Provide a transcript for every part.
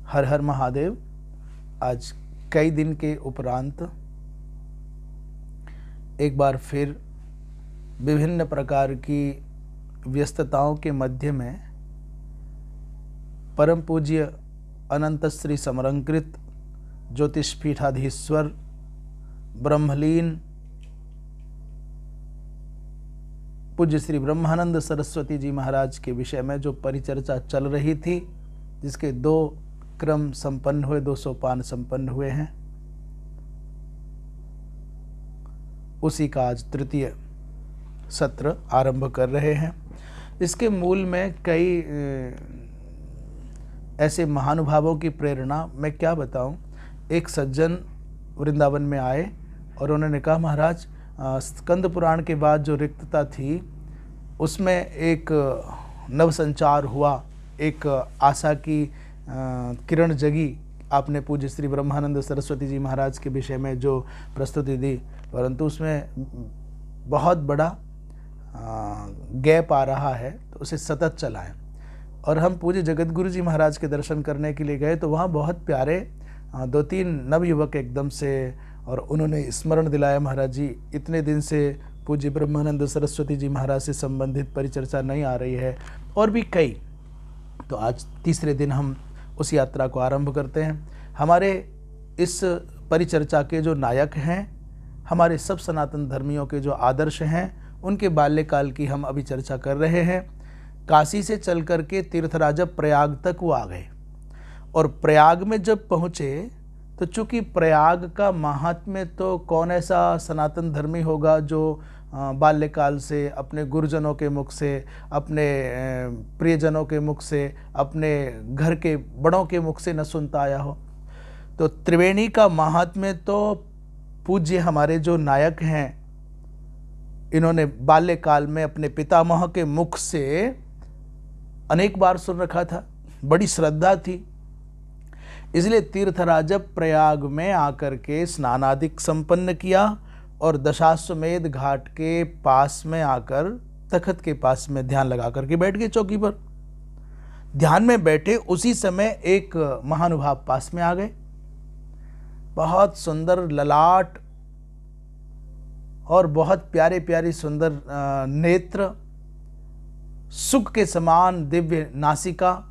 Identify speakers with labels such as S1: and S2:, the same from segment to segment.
S1: हर हर महादेव। आज कई दिन के उपरांत एक बार फिर विभिन्न प्रकार की व्यस्तताओं के मध्य में परम पूज्य अनंत श्री समरंकृत ज्योतिष पीठाधीश्वर ब्रह्मलीन पूज्य श्री ब्रह्मानंद सरस्वती जी महाराज के विषय में जो परिचर्चा चल रही थी, जिसके 2 क्रम संपन्न हुए, 2 सोपान संपन्न हुए हैं, उसी का आज तृतीय सत्र आरंभ कर रहे हैं। इसके मूल में कई ऐसे महानुभावों की प्रेरणा, मैं क्या बताऊं। एक सज्जन वृंदावन में आए और उन्होंने कहा, महाराज स्कंद पुराण के बाद जो रिक्तता थी उसमें एक नवसंचार हुआ, एक आशा की किरण जगी। आपने पूज्य श्री ब्रह्मानंद सरस्वती जी महाराज के विषय में जो प्रस्तुति दी, परंतु उसमें बहुत बड़ा गैप आ रहा है, तो उसे सतत चलाएं। और हम पूज्य जगत गुरु जी महाराज के दर्शन करने के लिए गए, तो वहाँ बहुत प्यारे 2-3 नवयुवक एकदम से, और उन्होंने स्मरण दिलाया, महाराज जी इतने दिन से पूज्य ब्रह्मानंद सरस्वती जी महाराज से संबंधित परिचर्चा नहीं आ रही है, और भी कई। तो आज तीसरे दिन हम उस यात्रा को आरंभ करते हैं। हमारे इस परिचर्चा के जो नायक हैं, हमारे सब सनातन धर्मियों के जो आदर्श हैं, उनके बाल्यकाल की हम अभी चर्चा कर रहे हैं। काशी से चल कर के तीर्थराज प्रयाग तक वो आ गए, और प्रयाग में जब पहुँचे तो चूँकि प्रयाग का महात्म्य, तो कौन ऐसा सनातन धर्मी होगा जो बाल्यकाल से अपने गुरुजनों के मुख से, अपने प्रियजनों के मुख से, अपने घर के बड़ों के मुख से न सुनता आया हो। तो त्रिवेणी का महात्म्य तो पूज्य हमारे जो नायक हैं, इन्होंने बाल्यकाल में अपने पितामह के मुख से अनेक बार सुन रखा था, बड़ी श्रद्धा थी। इसलिए तीर्थराज प्रयाग में आकर के स्नानादिक संपन्न किया, और दशाश्वमेध घाट के पास में आकर तखत के पास में ध्यान लगा करके बैठ गए चौकी पर। ध्यान में बैठे उसी समय एक महानुभाव पास में आ गए। बहुत सुंदर ललाट और बहुत प्यारे प्यारी सुंदर नेत्र, सुख के समान दिव्य नासिका,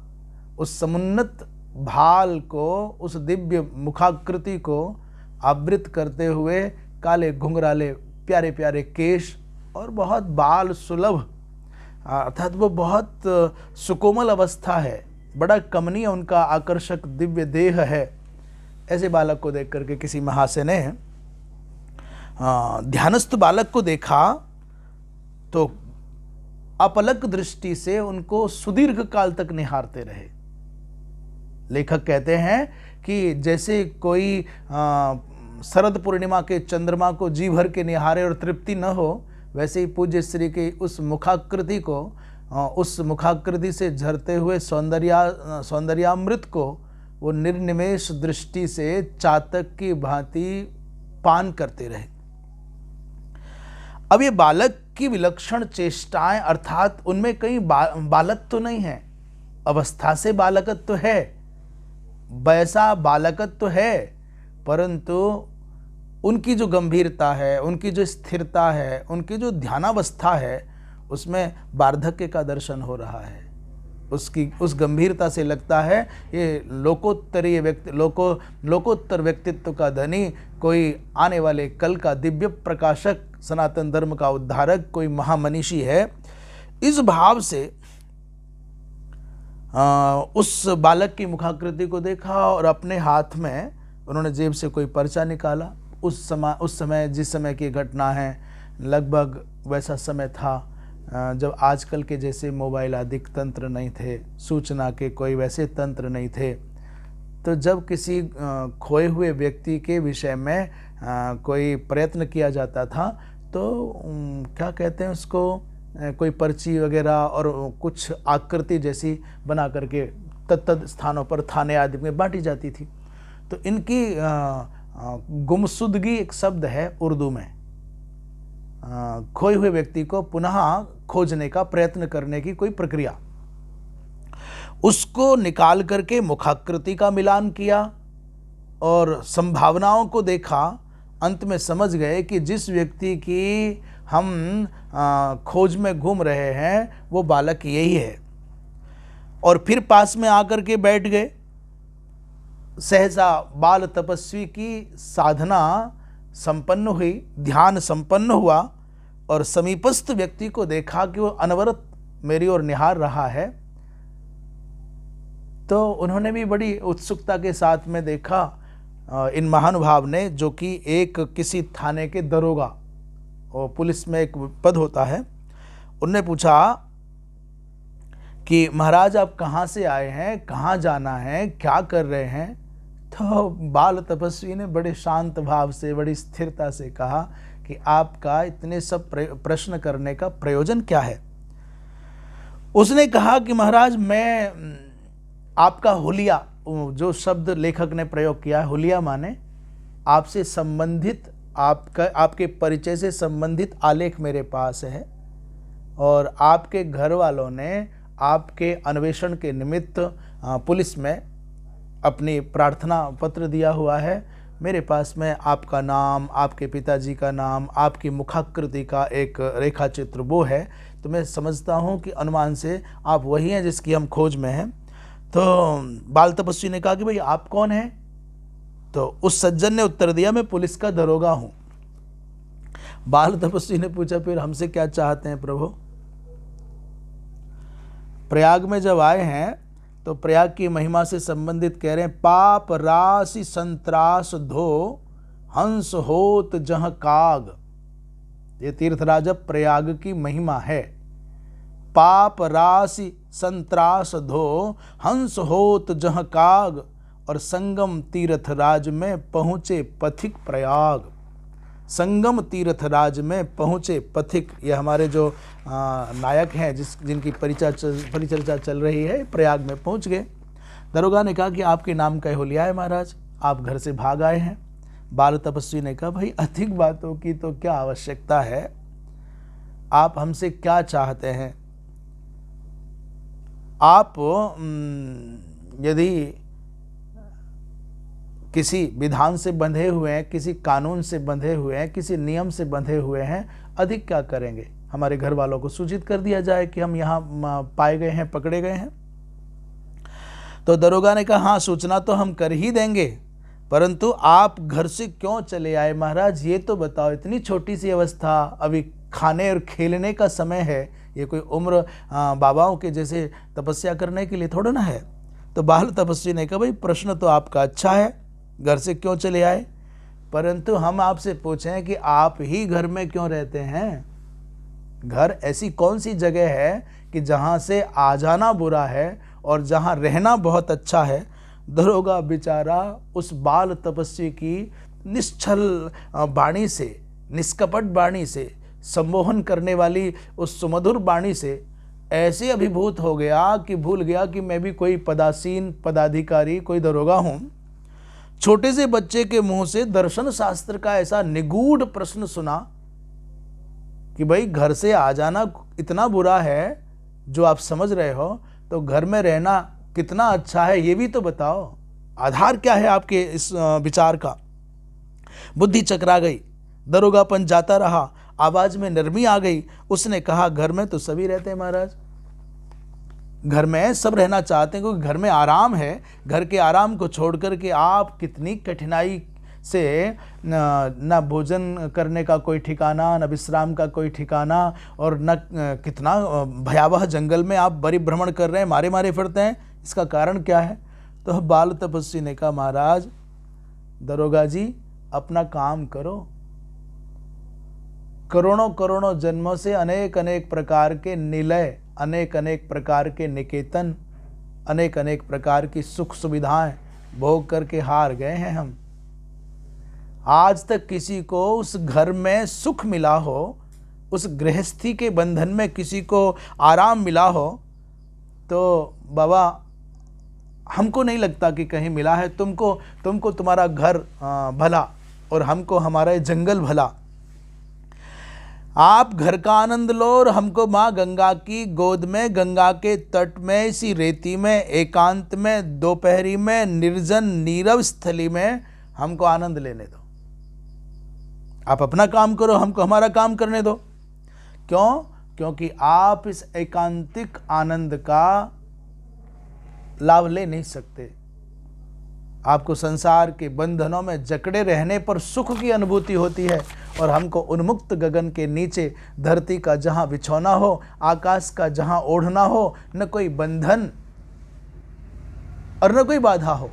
S1: उस समुन्नत भाल को, उस दिव्य मुखाकृति को आवृत करते हुए काले घुंघराले प्यारे प्यारे केश, और बहुत बाल सुलभ, अर्थात वो बहुत सुकोमल अवस्था है, बड़ा कमनीय उनका आकर्षक दिव्य देह है। ऐसे बालक को देख करके किसी महाशय ने ध्यानस्थ बालक को देखा, तो अपलक दृष्टि से उनको सुदीर्घ काल तक निहारते रहे। लेखक कहते हैं कि जैसे कोई शरद पूर्णिमा के चंद्रमा को जी भर के निहारे और तृप्ति न हो, वैसे ही पूज्य श्री के उस मुखाकृति को, उस मुखाकृति से झरते हुए सौंदर्यामृत को वो निर्निमेष दृष्टि से चातक की भांति पान करते रहे। अब ये बालक की विलक्षण चेष्टाएं, अर्थात उनमें कहीं बालक तो नहीं है, अवस्था से बालकत्व तो है, वैसा बालकत्व तो है, परंतु उनकी जो गंभीरता है, उनकी जो स्थिरता है, उनकी जो ध्यानावस्था है, उसमें वार्धक्य का दर्शन हो रहा है। उसकी उस गंभीरता से लगता है ये लोकोत्तरीय लोकोत्तर व्यक्तित्व का धनी, कोई आने वाले कल का दिव्य प्रकाशक, सनातन धर्म का उद्धारक, कोई महामनीषी है। इस भाव से उस बालक की मुखाकृति को देखा, और अपने हाथ में उन्होंने जेब से कोई पर्चा निकाला। उस समय जिस समय की घटना है, लगभग वैसा समय था जब आजकल के जैसे मोबाइल आदि तंत्र नहीं थे, सूचना के कोई वैसे तंत्र नहीं थे। तो जब किसी खोए हुए व्यक्ति के विषय में कोई प्रयत्न किया जाता था, तो क्या कहते हैं उसको, कोई पर्ची वगैरह और कुछ आकृति जैसी बना करके तत्त स्थानों पर थाने आदि में बांटी जाती थी। तो इनकी गुमशुदगी एक शब्द है उर्दू में, खोए हुए व्यक्ति को पुनः खोजने का प्रयत्न करने की कोई प्रक्रिया। उसको निकाल करके मुखाकृति का मिलान किया और संभावनाओं को देखा। अंत में समझ गए कि जिस व्यक्ति की हम खोज में घूम रहे हैं वो बालक यही है। और फिर पास में आकर के बैठ गए। सहसा बाल तपस्वी की साधना संपन्न हुई, ध्यान संपन्न हुआ और समीपस्थ व्यक्ति को देखा कि वो अनवरत मेरी ओर निहार रहा है। तो उन्होंने भी बड़ी उत्सुकता के साथ में देखा। इन महानुभाव ने, जो कि एक किसी थाने के दरोगा और पुलिस में एक पद होता है, उनने पूछा कि महाराज आप कहाँ से आए हैं, कहाँ जाना है, क्या कर रहे हैं। तो बाल तपस्वी ने बड़े शांत भाव से, बड़ी स्थिरता से कहा कि आपका इतने सब प्रश्न करने का प्रयोजन क्या है। उसने कहा कि महाराज मैं आपका हुलिया, जो शब्द लेखक ने प्रयोग किया है, हुलिया माने आपसे संबंधित, आपके परिचय से संबंधित आलेख मेरे पास है और आपके घर वालों ने आपके अन्वेषण के निमित्त पुलिस में अपनी प्रार्थना पत्र दिया हुआ है। मेरे पास में आपका नाम, आपके पिताजी का नाम, आपकी मुखाकृति का एक रेखा चित्र वो है। तो मैं समझता हूँ कि अनुमान से आप वही हैं जिसकी हम खोज में हैं। तो बाल तपस्वी ने कहा कि भाई आप कौन हैं। तो उस सज्जन ने उत्तर दिया मैं पुलिस का दरोगा हूँ। बाल तपस्वी ने पूछा फिर हमसे क्या चाहते हैं प्रभु। प्रयाग में जब आए हैं तो प्रयाग की महिमा से संबंधित कह रहे हैं, पाप राशि संत्रास धो हंस होत जह काग। ये तीर्थराज प्रयाग की महिमा है। पाप राशि संत्रास धो हंस होत जह काग और संगम तीर्थ राज में पहुँचे पथिक प्रयाग। संगम तीर्थ राज में पहुँचे पथिक, ये हमारे जो नायक हैं जिनकी परिचर्चा चल रही है, प्रयाग में पहुँच गए। दरोगा ने कहा कि आपके नाम का हुलिया है महाराज, आप घर से भाग आए हैं। बाल तपस्वी ने कहा भाई अधिक बातों की तो क्या आवश्यकता है, आप हमसे क्या चाहते हैं। आप यदि किसी विधान से बंधे हुए हैं, किसी कानून से बंधे हुए हैं, किसी नियम से बंधे हुए हैं, अधिक क्या करेंगे। हमारे घर वालों को सूचित कर दिया जाए कि हम यहाँ पाए गए हैं, पकड़े गए हैं। तो दरोगा ने कहा हाँ सूचना तो हम कर ही देंगे, परंतु आप घर से क्यों चले आए महाराज ये तो बताओ। इतनी छोटी सी अवस्था, अभी खाने और खेलने का समय है, ये कोई उम्र बाबाओं के जैसे तपस्या करने के लिए थोड़ा ना है। तो बाल तपस्वी ने कहा भाई प्रश्न तो आपका अच्छा है, घर से क्यों चले आए, परंतु हम आपसे पूछें कि आप ही घर में क्यों रहते हैं। घर ऐसी कौन सी जगह है कि जहाँ से आ जाना बुरा है और जहाँ रहना बहुत अच्छा है। दरोगा बेचारा उस बाल तपस्वी की निश्चल वाणी से, निष्कपट वाणी से, सम्मोहन करने वाली उस सुमधुर वाणी से ऐसे अभिभूत हो गया कि भूल गया कि मैं भी कोई पदासीन पदाधिकारी, कोई दरोगा हूँ। छोटे से बच्चे के मुंह से दर्शन शास्त्र का ऐसा निगूढ़ प्रश्न सुना कि भाई घर से आ जाना इतना बुरा है जो आप समझ रहे हो, तो घर में रहना कितना अच्छा है ये भी तो बताओ। आधार क्या है आपके इस विचार का। बुद्धि चकरा गई, दरोगापन जाता रहा, आवाज में नरमी आ गई। उसने कहा घर में तो सभी रहते हैं महाराज, घर में सब रहना चाहते हैं क्योंकि घर में आराम है। घर के आराम को छोड़ करके आप कितनी कठिनाई से न भोजन करने का कोई ठिकाना, न विश्राम का कोई ठिकाना, और न कितना भयावह जंगल में आप बड़ी भ्रमण कर रहे हैं, मारे मारे फिरते हैं। इसका कारण क्या है। तो बाल तपस्वी ने कहा महाराज दरोगा जी अपना काम करो। करोड़ों करोड़ों जन्मों से अनेक अनेक प्रकार के निलय, अनेक अनेक प्रकार के निकेतन, अनेक अनेक प्रकार की सुख सुविधाएं भोग करके हार गए हैं हम। आज तक किसी को उस घर में सुख मिला हो, उस गृहस्थी के बंधन में किसी को आराम मिला हो, तो बाबा हमको नहीं लगता कि कहीं मिला है। तुमको तुम्हारा घर भला और हमको हमारा जंगल भला। आप घर का आनंद लो और हमको माँ गंगा की गोद में, गंगा के तट में, इसी रेती में, एकांत में, दोपहरी में, निर्जन नीरव स्थली में हमको आनंद लेने दो। आप अपना काम करो, हमको हमारा काम करने दो। क्यों? क्योंकि आप इस एकांतिक आनंद का लाभ ले नहीं सकते। आपको संसार के बंधनों में जकड़े रहने पर सुख की अनुभूति होती है, और हमको उन्मुक्त गगन के नीचे, धरती का जहां बिछौना हो, आकाश का जहां ओढ़ना हो, न कोई बंधन और न कोई बाधा हो,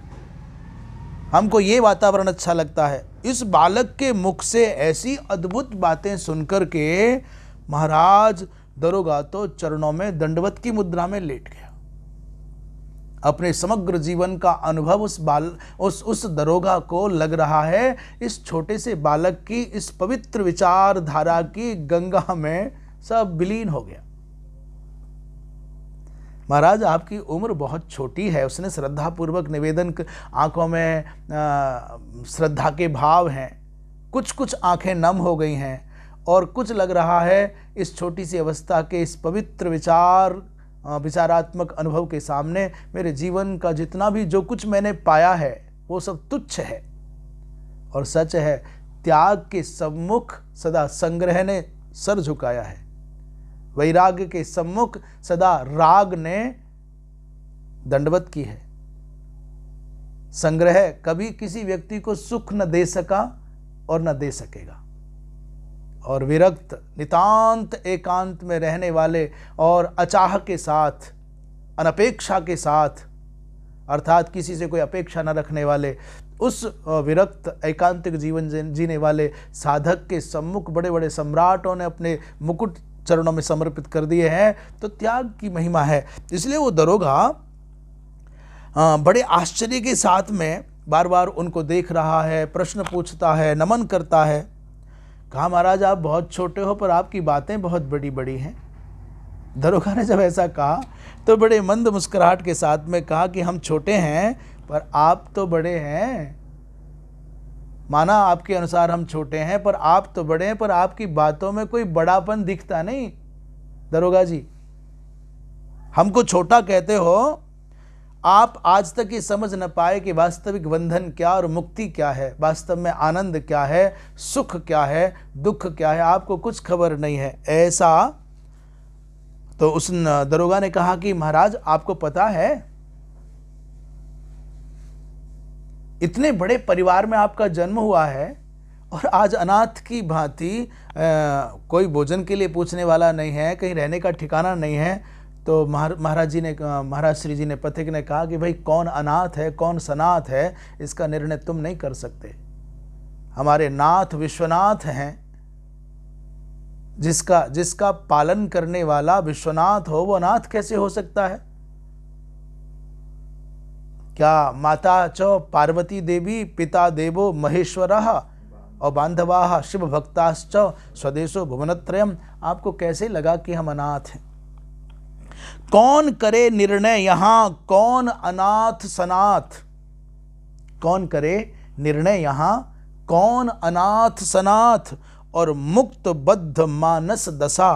S1: हमको ये वातावरण अच्छा लगता है। इस बालक के मुख से ऐसी अद्भुत बातें सुनकर के महाराज दरोगा तो चरणों में दंडवत की मुद्रा में लेट गया। अपने समग्र जीवन का अनुभव उस दरोगा को लग रहा है इस छोटे से बालक की इस पवित्र विचारधारा की गंगा में सब विलीन हो गया। महाराज आपकी उम्र बहुत छोटी है। उसने श्रद्धा पूर्वक निवेदन, आंखों में श्रद्धा के भाव हैं, कुछ कुछ आंखें नम हो गई हैं, और कुछ लग रहा है इस छोटी सी अवस्था के इस पवित्र विचारात्मक अनुभव के सामने मेरे जीवन का जितना भी जो कुछ मैंने पाया है वो सब तुच्छ है। और सच है, त्याग के सम्मुख सदा संग्रह ने सर झुकाया है, वैराग्य के सम्मुख सदा राग ने दंडवत की है। संग्रह कभी किसी व्यक्ति को सुख न दे सका और न दे सकेगा, और विरक्त नितांत एकांत में रहने वाले और अचाह के साथ, अनपेक्षा के साथ, अर्थात किसी से कोई अपेक्षा न रखने वाले उस विरक्त एकांतिक जीवन जीने वाले साधक के सम्मुख बड़े बड़े सम्राटों ने अपने मुकुट चरणों में समर्पित कर दिए हैं। तो त्याग की महिमा है। इसलिए वो दरोगा बड़े आश्चर्य के साथ में बार बार उनको देख रहा है, प्रश्न पूछता है, नमन करता है। कहा, महाराज आप बहुत छोटे हो पर आपकी बातें बहुत बड़ी बड़ी हैं। दरोगा ने जब ऐसा कहा तो बड़े मंद मुस्कुराहट के साथ में कहा कि हम छोटे हैं पर आप तो बड़े हैं। माना आपके अनुसार हम छोटे हैं पर आप तो बड़े हैं, पर आपकी बातों में कोई बड़ापन दिखता नहीं। दरोगा जी, हमको छोटा कहते हो, आप आज तक ये समझ न पाए कि वास्तविक बंधन क्या और मुक्ति क्या है, वास्तव में आनंद क्या है, सुख क्या है, दुख क्या है, आपको कुछ खबर नहीं है। ऐसा तो उस दरोगा ने कहा कि महाराज आपको पता है, इतने बड़े परिवार में आपका जन्म हुआ है और आज अनाथ की भांति कोई भोजन के लिए पूछने वाला नहीं है, कहीं रहने का ठिकाना नहीं है। तो महाराज श्री जी ने, पथिक ने कहा कि भाई कौन अनाथ है कौन सनाथ है इसका निर्णय तुम नहीं कर सकते। हमारे नाथ विश्वनाथ हैं। जिसका पालन करने वाला विश्वनाथ हो वो अनाथ कैसे हो सकता है? क्या माता च पार्वती देवी, पिता देवो महेश्वरः और बांधवाः शिव भक्ताश्च स्वदेशो भुवनत्रयम्। आपको कैसे लगा कि हम अनाथ हैं? कौन करे निर्णय यहां कौन अनाथ सनाथ? कौन करे निर्णय यहां कौन अनाथ सनाथ? और मुक्त बद्ध मानस दशा,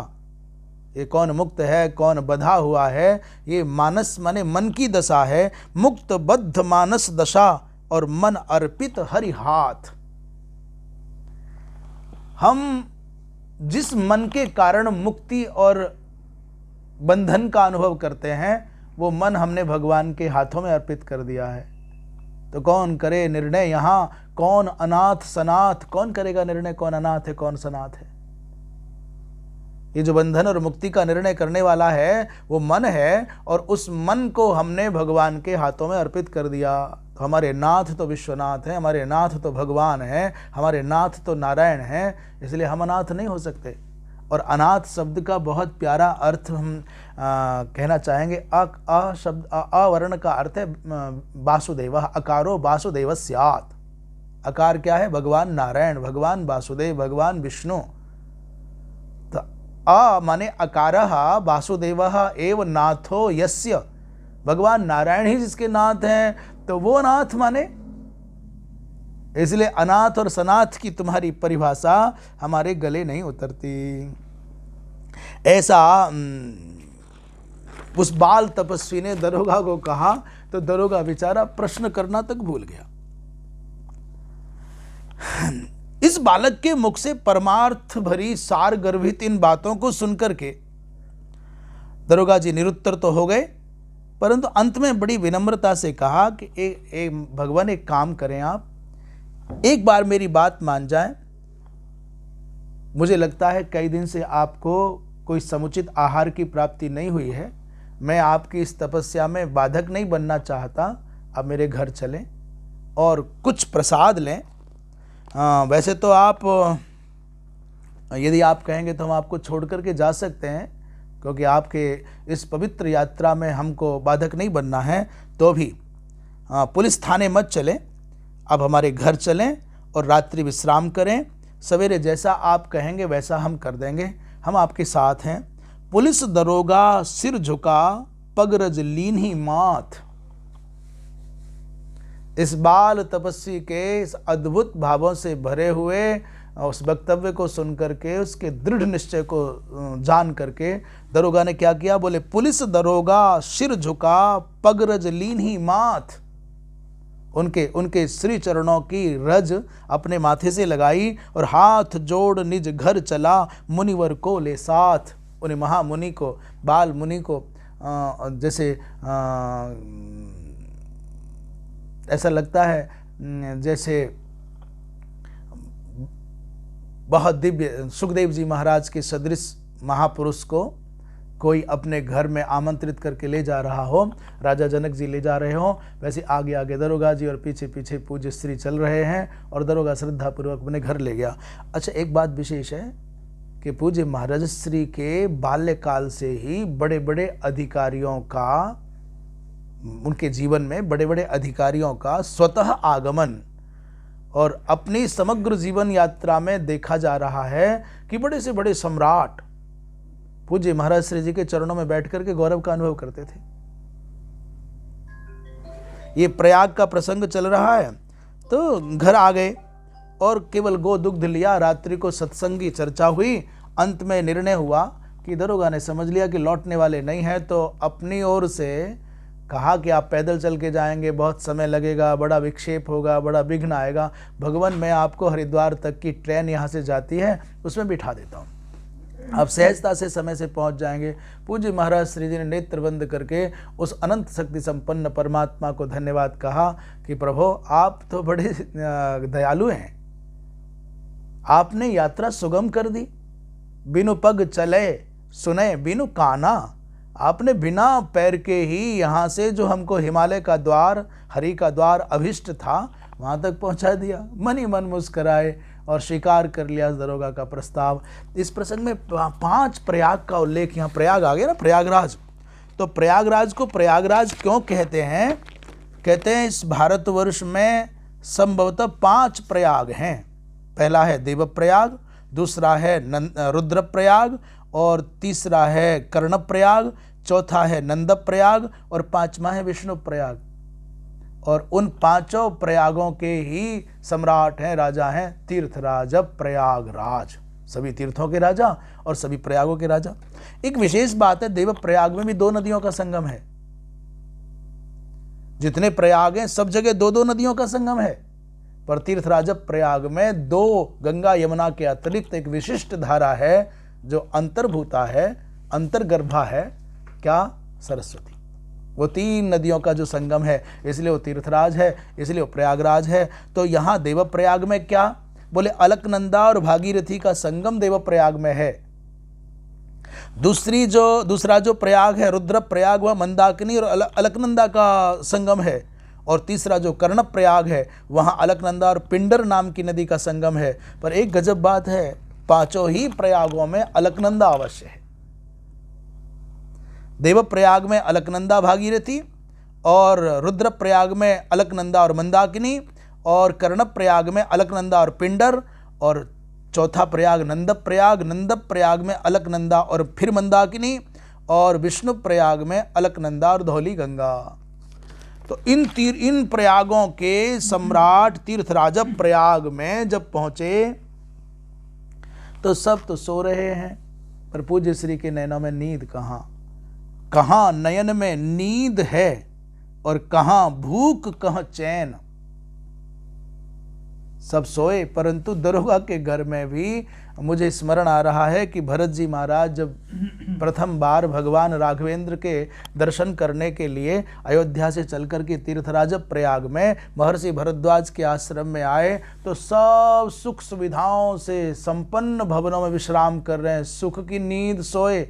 S1: ये कौन मुक्त है कौन बधा हुआ है? ये मानस माने मन की दशा है। मुक्त बद्ध मानस दशा और मन अर्पित हरि हाथ। हम जिस मन के कारण मुक्ति और बंधन का अनुभव करते हैं वो मन हमने भगवान के हाथों में अर्पित कर दिया है। तो कौन करे निर्णय यहाँ कौन अनाथ सनाथ? कौन करेगा निर्णय कौन अनाथ है कौन सनाथ है? ये जो बंधन और मुक्ति का निर्णय करने वाला है वो मन है, और उस मन को हमने भगवान के हाथों में अर्पित कर दिया। तो हमारे नाथ तो विश्वनाथ है, हमारे नाथ तो भगवान है, हमारे नाथ तो नारायण है, इसलिए हम अनाथ नहीं हो सकते। और अनाथ शब्द का बहुत प्यारा अर्थ हम कहना चाहेंगे। अ शब्द अवर्ण का अर्थ है वासुदेव, अकारो वासुदेव स्यात्। अकार क्या है? भगवान नारायण, भगवान वासुदेव, भगवान विष्णु। तो अ माने अकारः वासुदेवः एव नाथो यस्य, भगवान नारायण ही जिसके नाथ हैं, तो वो नाथ माने इसलिए अनाथ और सनाथ की तुम्हारी परिभाषा हमारे गले नहीं उतरती। ऐसा उस बाल तपस्वी ने दरोगा को कहा तो दरोगा बेचारा प्रश्न करना तक भूल गया। इस बालक के मुख से परमार्थ भरी सार गर्भित इन बातों को सुनकर के दरोगा जी निरुत्तर तो हो गए, परंतु अंत में बड़ी विनम्रता से कहा कि भगवान एक काम करें, आप एक बार मेरी बात मान जाएं। मुझे लगता है कई दिन से आपको कोई समुचित आहार की प्राप्ति नहीं हुई है। मैं आपकी इस तपस्या में बाधक नहीं बनना चाहता। आप मेरे घर चलें और कुछ प्रसाद लें। वैसे तो आप यदि आप कहेंगे तो हम आपको छोड़ करके जा सकते हैं, क्योंकि आपके इस पवित्र यात्रा में हमको बाधक नहीं बनना है। तो भी पुलिस थाने मत चलें, अब हमारे घर चलें और रात्रि विश्राम करें। सवेरे जैसा आप कहेंगे वैसा हम कर देंगे, हम आपके साथ हैं। पुलिस दरोगा सिर झुका पगरज लीन ही माथ। इस बाल तपस्वी के इस अद्भुत भावों से भरे हुए उस वक्तव्य को सुन करके, उसके दृढ़ निश्चय को जान करके दरोगा ने क्या किया, बोले पुलिस दरोगा सिर झुका पगरज लीन ही माथ। उनके श्री चरणों की रज अपने माथे से लगाई और हाथ जोड़ निज घर चला मुनिवर को ले साथ। उन्हें महामुनि को, बाल मुनि को जैसे ऐसा लगता है जैसे बहुत दिव्य सुखदेव जी महाराज के सदृश महापुरुष को कोई अपने घर में आमंत्रित करके ले जा रहा हो, राजा जनक जी ले जा रहे हो, वैसे आगे आगे दरोगा जी और पीछे पीछे पूज्य श्री चल रहे हैं और दरोगा श्रद्धापूर्वक अपने घर ले गया। अच्छा, एक बात विशेष है कि पूज्य महाराज श्री के बाल्यकाल से ही बड़े बड़े अधिकारियों का, उनके जीवन में बड़े बड़े अधिकारियों का स्वतः आगमन और अपनी समग्र जीवन यात्रा में देखा जा रहा है कि बड़े से बड़े सम्राट पूज्य महाराज श्री जी के चरणों में बैठ करके गौरव का अनुभव करते थे। ये प्रयाग का प्रसंग चल रहा है तो घर आ गए और केवल गो दुग्ध लिया। रात्रि को सत्संगी चर्चा हुई। अंत में निर्णय हुआ कि दरोगा ने समझ लिया कि लौटने वाले नहीं है, तो अपनी ओर से कहा कि आप पैदल चल के जाएंगे, बहुत समय लगेगा, बड़ा विक्षेप होगा, बड़ा विघ्न आएगा। भगवान, मैं आपको हरिद्वार तक की ट्रेन यहाँ से जाती है, उसमें बिठा देता हूँ, आप सहजता से समय से पहुंच जाएंगे। पूज्य महाराज श्री जी ने नेत्र बंद करके उस अनंत शक्ति संपन्न परमात्मा को धन्यवाद कहा कि प्रभु, आप तो बड़े दयालु हैं, आपने यात्रा सुगम कर दी। बिनु पग चले सुने बिनु काना, आपने बिना पैर के ही यहाँ से जो हमको हिमालय का द्वार, हरि का द्वार अभिष्ट था, वहाँ तक पहुँचा दिया। मन ही मन मुस्कराए और स्वीकार कर लिया दरोगा का प्रस्ताव। इस प्रसंग में 5 प्रयाग का उल्लेख, यहाँ प्रयाग आ गया ना, प्रयागराज। तो प्रयागराज को प्रयागराज क्यों कहते हैं? कहते हैं इस भारतवर्ष में संभवतः 5 प्रयाग हैं। पहला है देवप्रयाग, दूसरा है रुद्रप्रयाग, और तीसरा है कर्णप्रयाग, चौथा है नंदप्रयाग और 5वां है विष्णुप्रयाग। और उन 5 प्रयागों के ही सम्राट हैं, राजा हैं तीर्थराज प्रयागराज, सभी तीर्थों के राजा और सभी प्रयागों के राजा। एक विशेष बात है, देव प्रयाग में भी 2 नदियों का संगम है। जितने प्रयाग हैं सब जगह 2-2 नदियों का संगम है, पर तीर्थराज प्रयाग में 2 गंगा यमुना के अतिरिक्त एक विशिष्ट धारा है जो अंतर्भूता है, अंतर्गर्भा है। क्या? सरस्वती। वो 3 नदियों का जो संगम है, इसलिए वो तीर्थराज है, इसलिए वो प्रयागराज है। तो यहाँ देवप्रयाग में क्या बोले, अलकनंदा और भागीरथी का संगम देवप्रयाग में है। दूसरा जो प्रयाग है रुद्र प्रयाग, वह मंदाकिनी और अलकनंदा का संगम है। और तीसरा जो कर्ण प्रयाग है, वहाँ अलकनंदा और पिंडर नाम की नदी का संगम है। पर एक गजब बात है, 5 ही प्रयागों में अलकनंदा अवश्य है। देव प्रयाग में अलकनंदा भागीरथी, और रुद्र प्रयाग में अलकनंदा और मंदाकिनी, और कर्ण प्रयाग में अलकनंदा और पिंडर, और चौथा प्रयाग नंद प्रयाग में अलकनंदा और फिर मंदाकिनी, और विष्णु प्रयाग में अलकनंदा और धौली गंगा। तो इन प्रयागों के सम्राट तीर्थराज प्रयाग में जब पहुंचे तो सब तो सो रहे हैं, पर पूज्य श्री के नैनों में नींद कहाँ। कहाँ नयन में नींद है और कहाँ भूख कहाँ चैन। सब सोए, परंतु दरोगा के घर में भी मुझे स्मरण आ रहा है कि भरत जी महाराज जब प्रथम बार भगवान राघवेंद्र के दर्शन करने के लिए अयोध्या से चलकर के तीर्थराज प्रयाग में महर्षि भरद्वाज के आश्रम में आए तो सब सुख सुविधाओं से संपन्न भवनों में विश्राम कर रहे हैं, सुख की नींद सोए।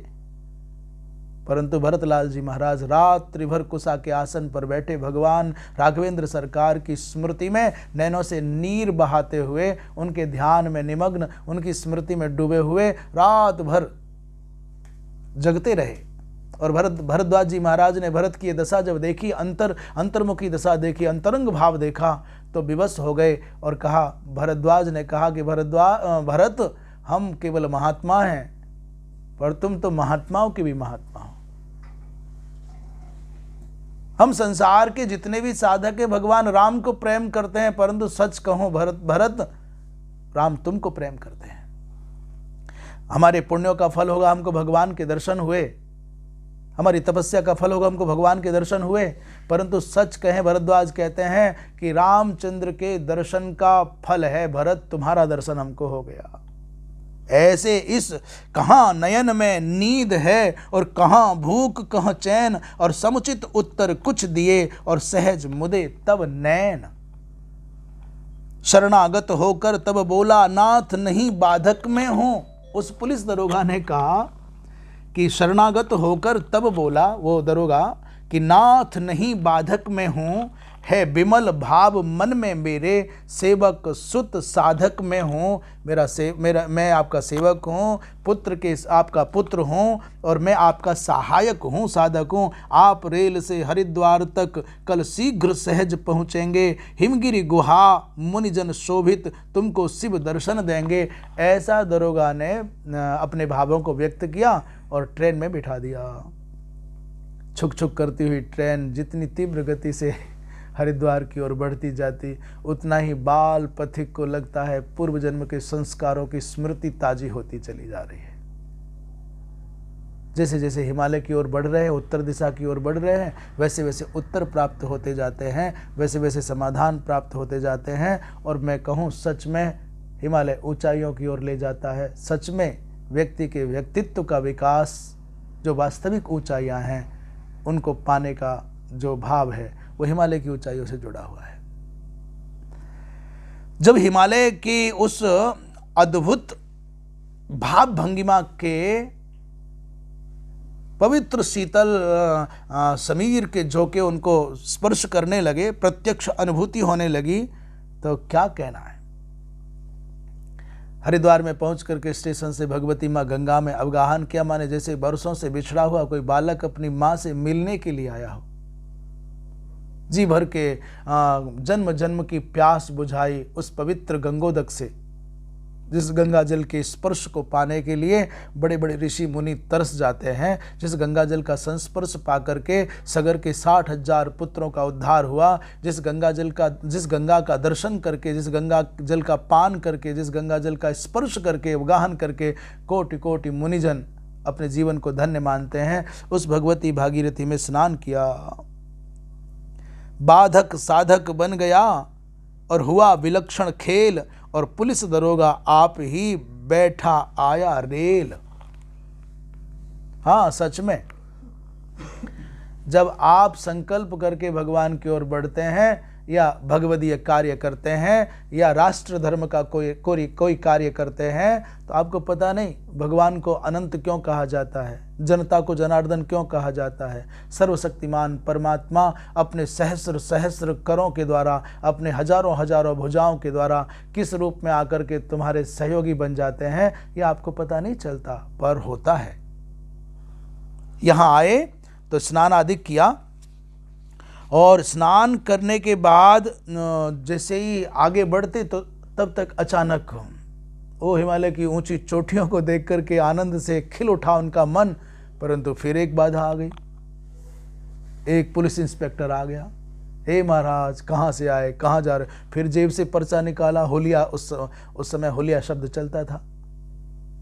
S1: परंतु भरतलाल जी महाराज रात्रि भर कुशा के आसन पर बैठे भगवान राघवेंद्र सरकार की स्मृति में नैनों से नीर बहाते हुए, उनके ध्यान में निमग्न, उनकी स्मृति में डूबे हुए रात भर जगते रहे। और भरद्वाज जी महाराज ने भरत की दशा जब देखी, अंतर्मुखी दशा देखी, अंतरंग भाव देखा तो विवश हो गए और कहा, भरद्वाज ने कहा कि भरत, हम केवल महात्मा हैं पर तुम तो महात्माओं के भी महात्मा हो। हम संसार के जितने भी साधक है भगवान राम को प्रेम करते हैं, परंतु सच कहो भरत, राम तुमको प्रेम करते हैं। हमारे पुण्यों का फल होगा हमको भगवान के दर्शन हुए, हमारी तपस्या का फल होगा हमको भगवान के दर्शन हुए, परंतु सच कहें भरद्वाज कहते हैं कि रामचंद्र के दर्शन का फल है भरत तुम्हारा दर्शन हमको हो गया। ऐसे इस कहाँ नयन में नींद है और कहाँ भूख कहाँ चैन, और समुचित उत्तर कुछ दिए और सहज मुदे तब नैन। शरणागत होकर तब बोला, नाथ नहीं बाधक में हूं। उस पुलिस दरोगा ने कहा कि शरणागत होकर तब बोला वो दरोगा कि नाथ नहीं बाधक में हूं, है विमल भाव मन में मेरे, सेवक सुत साधक में हूँ। मैं आपका सेवक हूँ, पुत्र के आपका पुत्र हूँ और मैं आपका सहायक हूँ, साधक हूँ। आप रेल से हरिद्वार तक कल शीघ्र सहज पहुँचेंगे। हिमगिरी गुहा मुनिजन शोभित तुमको शिव दर्शन देंगे। ऐसा दरोगा ने अपने भावों को व्यक्त किया और ट्रेन में बिठा दिया। छुक छुक करती हुई ट्रेन जितनी तीव्र गति से हरिद्वार की ओर बढ़ती जाती, उतना ही बाल पथिक को लगता है पूर्व जन्म के संस्कारों की स्मृति ताजी होती चली जा रही है। जैसे जैसे हिमालय की ओर बढ़ रहे हैं, उत्तर दिशा की ओर बढ़ रहे हैं, वैसे वैसे उत्तर प्राप्त होते जाते हैं, वैसे वैसे समाधान प्राप्त होते जाते हैं। और मैं कहूँ सच में हिमालय ऊंचाइयों की ओर ले जाता है। सच में व्यक्ति के व्यक्तित्व का विकास, जो वास्तविक ऊंचाइयाँ हैं, उनको पाने का जो भाव है वो हिमालय की ऊंचाइयों से जुड़ा हुआ है। जब हिमालय की उस अद्भुत भाव भंगिमा के पवित्र शीतल समीर के झोंके उनको स्पर्श करने लगे, प्रत्यक्ष अनुभूति होने लगी, तो क्या कहना है। हरिद्वार में पहुंच करके स्टेशन से भगवती माँ गंगा में अवगाहन किया, माने जैसे बरसों से बिछड़ा हुआ कोई बालक अपनी माँ से मिलने के लिए आया हो। जी भर के जन्म जन्म की प्यास बुझाई उस पवित्र गंगोदक से, जिस गंगा जल के स्पर्श को पाने के लिए बड़े बड़े ऋषि मुनि तरस जाते हैं। जिस गंगा जल का संस्पर्श पा करके सगर के 60,000 पुत्रों का उद्धार हुआ, जिस गंगा का दर्शन करके, जिस गंगा जल का पान करके, जिस गंगा जल का स्पर्श करके, अवगाहन करके कोटि कोटि मुनिजन अपने जीवन को धन्य मानते हैं, उस भगवती भागीरथी में स्नान किया। बाधक साधक बन गया और हुआ विलक्षण खेल, और पुलिस दरोगा आप ही बैठा आया रेल। हाँ, सच में जब आप संकल्प करके भगवान की ओर बढ़ते हैं, या भगवदीय कार्य करते हैं, या राष्ट्र धर्म का कोई कार्य करते हैं, तो आपको पता नहीं भगवान को अनंत क्यों कहा जाता है, जनता को जनार्दन क्यों कहा जाता है। सर्वशक्तिमान परमात्मा अपने सहस्र सहस्र करों के द्वारा, अपने हजारों हजारों भुजाओं के द्वारा किस रूप में आकर के तुम्हारे सहयोगी बन जाते हैं, यह आपको पता नहीं चलता, पर होता है। यहाँ आए तो स्नान आदि किया, और स्नान करने के बाद जैसे ही आगे बढ़ते तो तब तक अचानक वो हिमालय की ऊंची चोटियों को देख करके आनंद से खिल उठा उनका मन। परंतु फिर एक बाधा आ गई, एक पुलिस इंस्पेक्टर आ गया हे महाराज कहाँ से आए, कहाँ जा रहे। फिर जेब से पर्चा निकाला, होलिया, उस समय होलिया शब्द चलता था,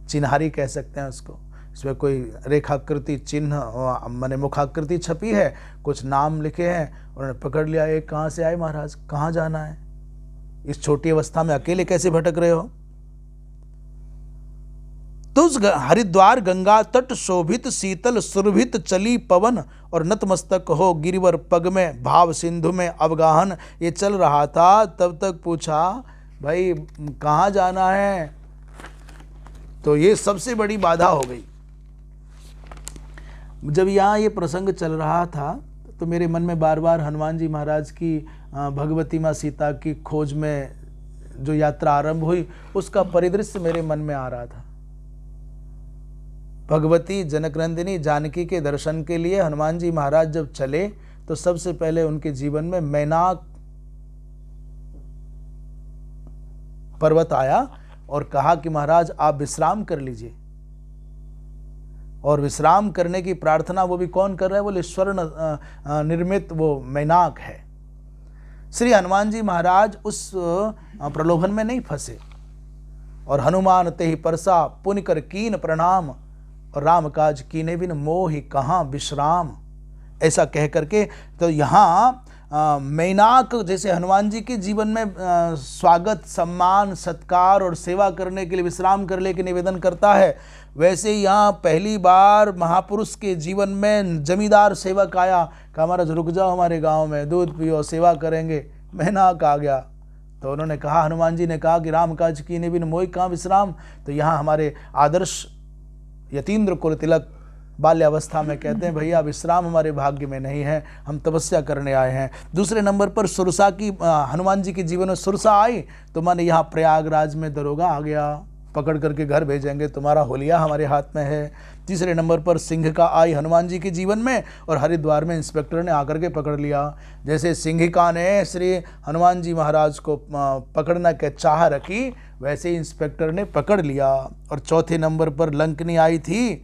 S1: चिन्हारी कह सकते हैं उसको। इसमें कोई रेखाकृति चिन्ह माने मुखाकृति छपी है, कुछ नाम लिखे हैं। उन्होंने पकड़ लिया, ये कहाँ से आए महाराज, कहाँ जाना है, इस छोटी अवस्था में अकेले कैसे भटक रहे हो। तो उस हरिद्वार गंगा तट शोभित शीतल सुरभित चली पवन, और नतमस्तक हो गिरिवर पग में भाव सिंधु में अवगाहन, ये चल रहा था। तब तक पूछा भाई कहाँ जाना है, तो ये सबसे बड़ी बाधा हो गई। जब यहाँ ये प्रसंग चल रहा था तो मेरे मन में बार बार हनुमान जी महाराज की भगवती माँ सीता की खोज में जो यात्रा आरंभ हुई उसका परिदृश्य मेरे मन में आ रहा था। भगवती जनकनंदिनी जानकी के दर्शन के लिए हनुमान जी महाराज जब चले तो सबसे पहले उनके जीवन में मैनाक पर्वत आया और कहा कि महाराज आप विश्राम कर लीजिए। और विश्राम करने की प्रार्थना वो भी कौन कर रहा है, बोले स्वर्ण निर्मित वो मैनाक है। श्री हनुमान जी महाराज उस प्रलोभन में नहीं फंसे। और हनुमान ते ही परसा पुनि कर कीन प्रणाम, और राम काज कीने बिन मोहि कहाँ विश्राम, ऐसा कह करके। तो यहाँ मैनाक जैसे हनुमान जी के जीवन में स्वागत सम्मान सत्कार और सेवा करने के लिए विश्राम करने के निवेदन करता है, वैसे यहाँ पहली बार महापुरुष के जीवन में जमींदार सेवक आया, कहा महाराज रुक जाओ हमारे गांव में, दूध पियो, सेवा करेंगे। मैनाक आ गया तो उन्होंने कहा, हनुमान जी ने कहा कि राम काज कीने बिन मोहि कहाँ विश्राम। तो यहाँ हमारे आदर्श यतीन्द्र कुल तिलक बाल्यावस्था में कहते हैं भैया विश्राम हमारे भाग्य में नहीं है, हम तपस्या करने आए हैं। दूसरे नंबर पर सुरसा की हनुमान जी के जीवन में सुरसा आई तो माने यहाँ प्रयागराज में दरोगा आ गया, पकड़ करके घर भेजेंगे, तुम्हारा होलिया हमारे हाथ में है। तीसरे नंबर पर सिंहिका आई हनुमान जी के जीवन में, और हरिद्वार में इंस्पेक्टर ने आकर के पकड़ लिया। जैसे सिंहिका ने श्री हनुमान जी महाराज को पकड़ना के चाह रखी, वैसे ही इंस्पेक्टर ने पकड़ लिया। और चौथे नंबर पर लंकनी आई थी,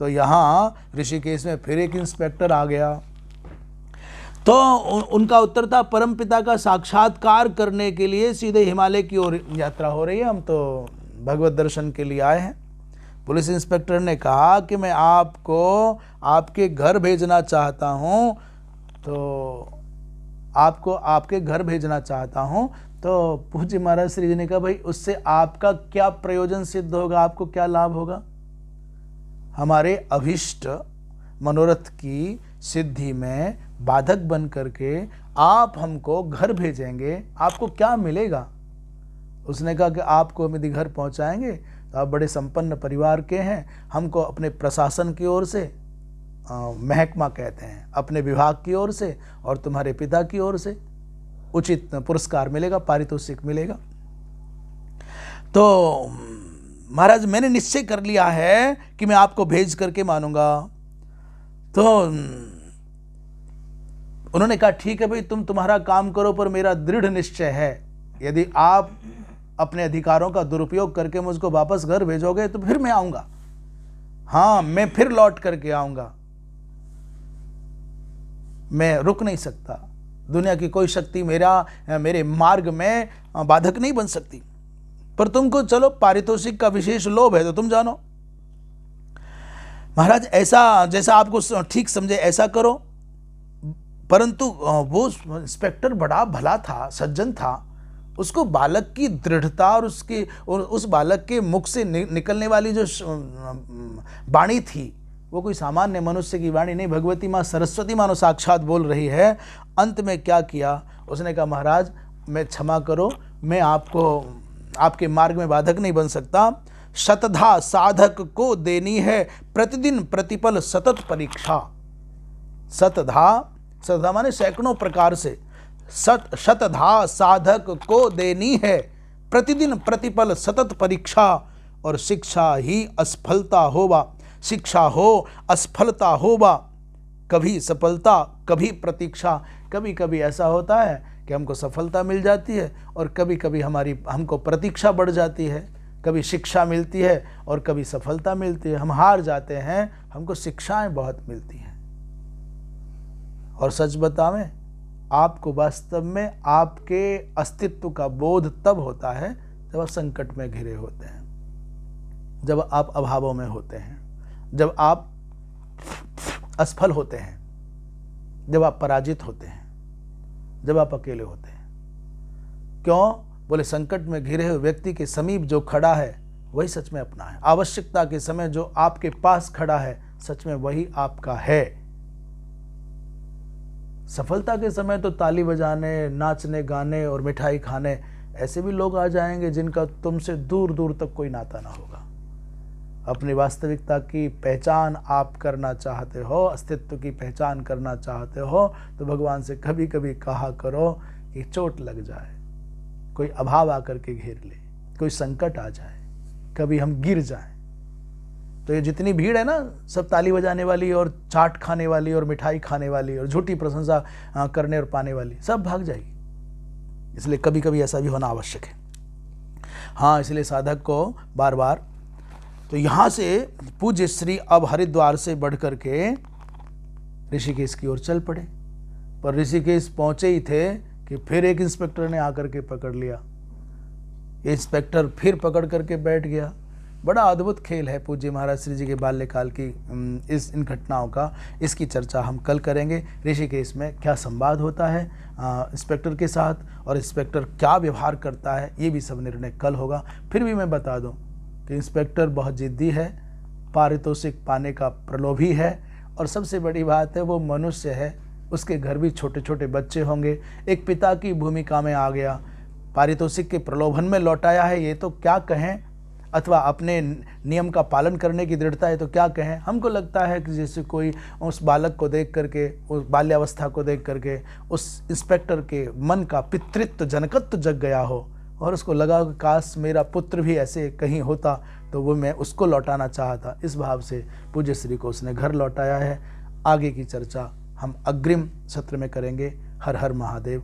S1: तो यहाँ ऋषिकेश में फिर एक इंस्पेक्टर आ गया। तो उनका उत्तर था परमपिता का साक्षात्कार करने के लिए सीधे हिमालय की ओर यात्रा हो रही है, हम तो भगवत दर्शन के लिए आए हैं। पुलिस इंस्पेक्टर ने कहा कि मैं आपको आपके घर भेजना चाहता हूँ, तो आपको आपके घर भेजना चाहता हूँ। तो पूज्य महाराज श्री जी ने कहा भाई उससे आपका क्या प्रयोजन सिद्ध होगा, आपको क्या लाभ होगा। हमारे अभिष्ट मनोरथ की सिद्धि में बाधक बन करके आप हमको घर भेजेंगे, आपको क्या मिलेगा। उसने कहा कि आपको हम यदि घर पहुंचाएंगे तो आप बड़े संपन्न परिवार के हैं, हमको अपने प्रशासन की ओर से महकमा कहते हैं, अपने विभाग की ओर से और तुम्हारे पिता की ओर से उचित पुरस्कार मिलेगा, पारितोषिक मिलेगा। तो महाराज मैंने निश्चय कर लिया है कि मैं आपको भेज करके मानूंगा। तो उन्होंने कहा ठीक है भाई तुम्हारा काम करो, पर मेरा दृढ़ निश्चय है यदि आप अपने अधिकारों का दुरुपयोग करके मुझको वापस घर भेजोगे तो फिर मैं आऊंगा। हाँ, मैं फिर लौट करके आऊंगा, मैं रुक नहीं सकता। दुनिया की कोई शक्ति मेरे मार्ग में बाधक नहीं बन सकती। पर तुमको चलो पारितोषिक का विशेष लोभ है तो तुम जानो। महाराज ऐसा जैसा आपको ठीक समझे ऐसा करो। परंतु वो इंस्पेक्टर बड़ा भला था, सज्जन था। उसको बालक की दृढ़ता और उस बालक के मुख से निकलने वाली जो वाणी थी वो कोई सामान्य मनुष्य की वाणी नहीं, भगवती माँ सरस्वती मानो साक्षात बोल रही है। अंत में क्या किया, उसने कहा महाराज मैं क्षमा करो, मैं आपके मार्ग में बाधक नहीं बन सकता। शतधा साधक को देनी है प्रतिदिन प्रतिपल सतत परीक्षा। शतधा माने सैकड़ों प्रकार से, शतधा साधक को देनी है प्रतिदिन प्रतिपल सतत परीक्षा। और शिक्षा ही असफलता होवा, शिक्षा हो असफलता होवा, कभी सफलता कभी प्रतीक्षा। कभी कभी ऐसा होता है कि हमको सफलता मिल जाती है और कभी कभी हमको प्रतीक्षा बढ़ जाती है। कभी शिक्षा मिलती है और कभी सफलता मिलती है। हम हार जाते हैं, हमको शिक्षाएं बहुत मिलती हैं। और सच बतावें आपको वास्तव में आपके अस्तित्व का बोध तब होता है जब आप संकट में घिरे होते हैं, जब आप अभावों में होते हैं, जब आप असफल होते हैं, जब आप पराजित होते हैं, जब आप अकेले होते हैं। क्यों? बोले संकट में घिरे हुए व्यक्ति के समीप जो खड़ा है वही सच में अपना है। आवश्यकता के समय जो आपके पास खड़ा है सच में वही आपका है। सफलता के समय तो ताली बजाने, नाचने गाने और मिठाई खाने ऐसे भी लोग आ जाएंगे जिनका तुमसे दूर दूर तक कोई नाता ना होगा। अपनी वास्तविकता की पहचान आप करना चाहते हो, अस्तित्व की पहचान करना चाहते हो, तो भगवान से कभी कभी कहा करो कि चोट लग जाए, कोई अभाव आकर के घेर ले, कोई संकट आ जाए, कभी हम गिर जाएं, तो ये जितनी भीड़ है ना, सब ताली बजाने वाली और चाट खाने वाली और मिठाई खाने वाली और झूठी प्रशंसा करने और पाने वाली, सब भाग जाएगी। इसलिए कभी कभी ऐसा भी होना आवश्यक है। हाँ, इसलिए साधक को बार बार, तो यहाँ से पूज्य श्री अब हरिद्वार से बढ़ करके ऋषिकेश की ओर चल पड़े। पर ऋषिकेश पहुँचे ही थे कि फिर एक इंस्पेक्टर ने आकर के पकड़ लिया। इंस्पेक्टर फिर पकड़ करके बैठ गया। बड़ा अद्भुत खेल है पूज्य महाराज श्री जी के बाल्यकाल की इन घटनाओं का। इसकी चर्चा हम कल करेंगे। ऋषिकेश में क्या संवाद होता है इंस्पेक्टर के साथ और इंस्पेक्टर क्या व्यवहार करता है, ये भी सब निर्णय कल होगा। फिर भी मैं बता दूं कि इंस्पेक्टर बहुत जिद्दी है, पारितोषिक पाने का प्रलोभी है, और सबसे बड़ी बात है वो मनुष्य है, उसके घर भी छोटे छोटे बच्चे होंगे। एक पिता की भूमिका में आ गया, पारितोषिक के प्रलोभन में लौटाया है, ये तो क्या कहें, अथवा अपने नियम का पालन करने की दृढ़ता है तो क्या कहें। हमको लगता है कि जैसे कोई उस बालक को देख करके, उस बाल्यावस्था को देख करके उस इंस्पेक्टर के मन का पितृत्व जनकत्व जग गया हो और उसको लगा कि काश मेरा पुत्र भी ऐसे कहीं होता तो वो मैं उसको लौटाना चाहता। इस भाव से पूज्य श्री को उसने घर लौटाया है। आगे की चर्चा हम अग्रिम सत्र में करेंगे। हर हर महादेव।